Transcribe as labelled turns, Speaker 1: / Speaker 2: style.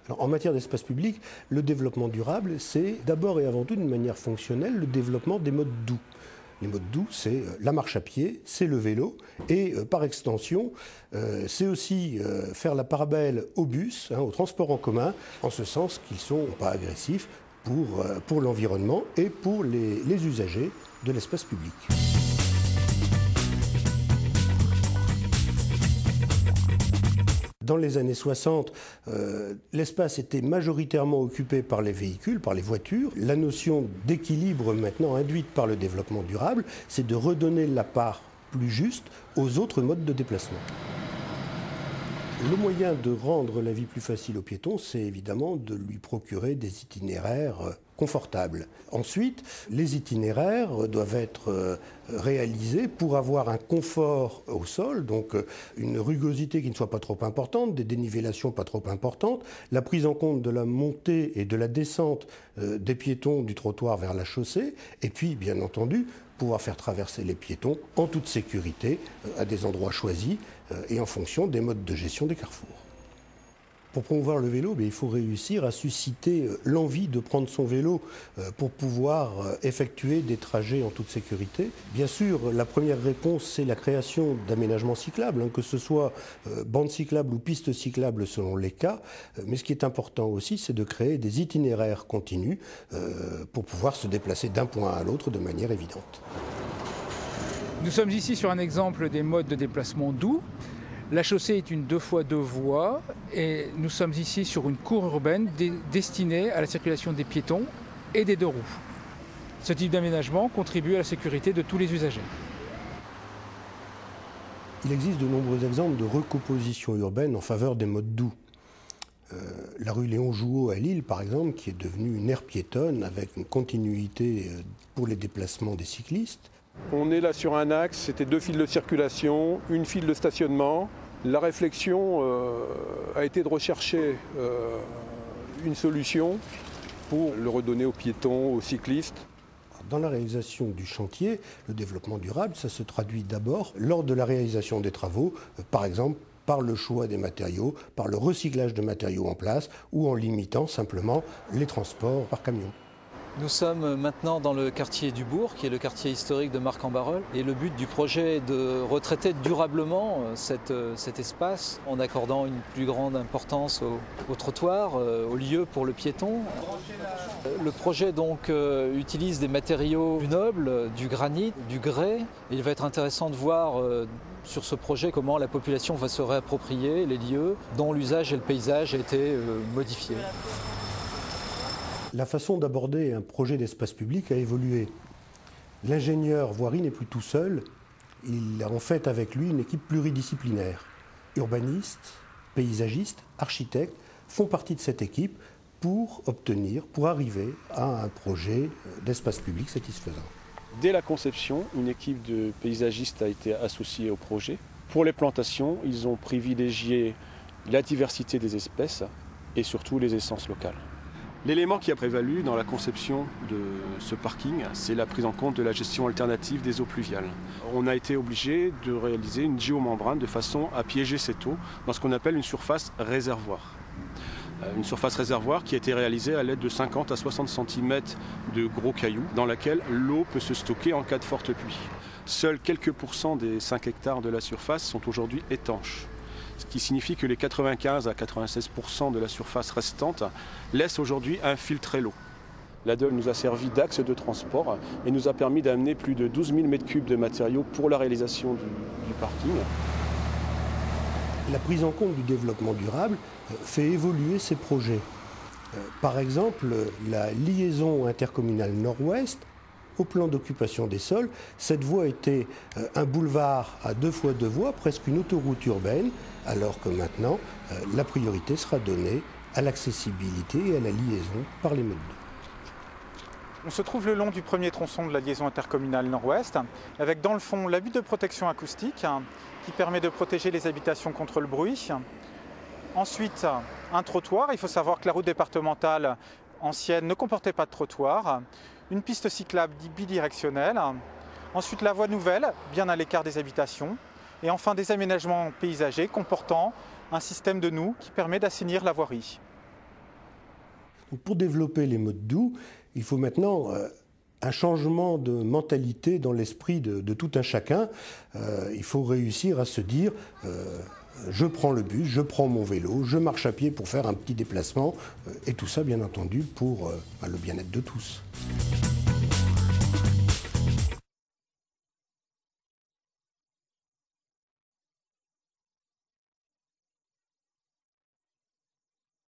Speaker 1: Alors, en matière d'espace public, le développement durable, c'est d'abord et avant tout, d'une manière fonctionnelle, le développement des modes doux. Les modes doux, c'est la marche à pied, c'est le vélo, et par extension, c'est aussi faire la part belle au bus, au transport en commun, en ce sens qu'ils ne sont pas agressifs pour l'environnement et pour les usagers de l'espace public. Dans les années 60, l'espace était majoritairement occupé par les véhicules, par les voitures. La notion d'équilibre maintenant induite par le développement durable, c'est de redonner la part plus juste aux autres modes de déplacement. Le moyen de rendre la vie plus facile aux piétons, c'est évidemment de lui procurer des itinéraires confortables. Ensuite, les itinéraires doivent être réalisés pour avoir un confort au sol, donc une rugosité qui ne soit pas trop importante, des dénivellations pas trop importantes, la prise en compte de la montée et de la descente des piétons du trottoir vers la chaussée, et puis, bien entendu, pouvoir faire traverser les piétons en toute sécurité à des endroits choisis et en fonction des modes de gestion des carrefours. Pour promouvoir le vélo, il faut réussir à susciter l'envie de prendre son vélo pour pouvoir effectuer des trajets en toute sécurité. Bien sûr, la première réponse, c'est la création d'aménagements cyclables, que ce soit bandes cyclables ou pistes cyclables selon les cas. Mais ce qui est important aussi, c'est de créer des itinéraires continus pour pouvoir se déplacer d'un point à l'autre de manière évidente.
Speaker 2: Nous sommes ici sur un exemple des modes de déplacement doux. La chaussée est une 2x2 voies et nous sommes ici sur une cour urbaine destinée à la circulation des piétons et des deux roues. Ce type d'aménagement contribue à la sécurité de tous les usagers.
Speaker 1: Il existe de nombreux exemples de recomposition urbaine en faveur des modes doux. La rue Léon Jouot à Lille, par exemple, qui est devenue une aire piétonne avec une continuité pour les déplacements des cyclistes.
Speaker 3: On est là sur un axe, c'était 2 files de circulation, une file de stationnement. La réflexion a été de rechercher une solution pour le redonner aux piétons, aux cyclistes.
Speaker 1: Dans la réalisation du chantier, le développement durable, ça se traduit d'abord lors de la réalisation des travaux, par exemple par le choix des matériaux, par le recyclage de matériaux en place ou en limitant simplement les transports par camion.
Speaker 4: Nous sommes maintenant dans le quartier du Bourg, qui est le quartier historique de Marcq-en-Barœul. Et le but du projet est de retraiter durablement cet espace en accordant une plus grande importance au trottoir, au lieu pour le piéton. Le projet donc utilise des matériaux plus nobles, du granit, du grès. Et il va être intéressant de voir sur ce projet comment la population va se réapproprier les lieux dont l'usage et le paysage a été modifiés.
Speaker 1: La façon d'aborder un projet d'espace public a évolué. L'ingénieur voirie n'est plus tout seul, il a en fait avec lui une équipe pluridisciplinaire. Urbanistes, paysagistes, architectes font partie de cette équipe pour arriver à un projet d'espace public satisfaisant.
Speaker 3: Dès la conception, une équipe de paysagistes a été associée au projet. Pour les plantations, ils ont privilégié la diversité des espèces et surtout les essences locales. L'élément qui a prévalu dans la conception de ce parking, c'est la prise en compte de la gestion alternative des eaux pluviales. On a été obligé de réaliser une géomembrane de façon à piéger cette eau dans ce qu'on appelle une surface réservoir. Une surface réservoir qui a été réalisée à l'aide de 50 à 60 cm de gros cailloux dans laquelle l'eau peut se stocker en cas de forte pluie. Seuls quelques pourcents des 5 hectares de la surface sont aujourd'hui étanches. Ce qui signifie que les 95 à 96% de la surface restante laissent aujourd'hui infiltrer l'eau. L'ADEL nous a servi d'axe de transport et nous a permis d'amener plus de 12 000 m3 de matériaux pour la réalisation du parking.
Speaker 1: La prise en compte du développement durable fait évoluer ces projets. Par exemple, la liaison intercommunale nord-ouest, au plan d'occupation des sols, cette voie était un boulevard à 2x2 voies, presque une autoroute urbaine, alors que maintenant, la priorité sera donnée à l'accessibilité et à la liaison par les modes doux.
Speaker 5: On se trouve le long du premier tronçon de la liaison intercommunale nord-ouest, avec dans le fond la butte de protection acoustique, qui permet de protéger les habitations contre le bruit. Ensuite, un trottoir. Il faut savoir que la route départementale ancienne ne comportait pas de trottoir, une piste cyclable bidirectionnelle, ensuite la voie nouvelle, bien à l'écart des habitations, et enfin des aménagements paysagers comportant un système de noues qui permet d'assainir la voirie.
Speaker 1: Donc pour développer les modes doux, il faut maintenant un changement de mentalité dans l'esprit de tout un chacun. Il faut réussir à se dire je prends le bus, je prends mon vélo, je marche à pied pour faire un petit déplacement, et tout ça bien entendu pour le bien-être de tous.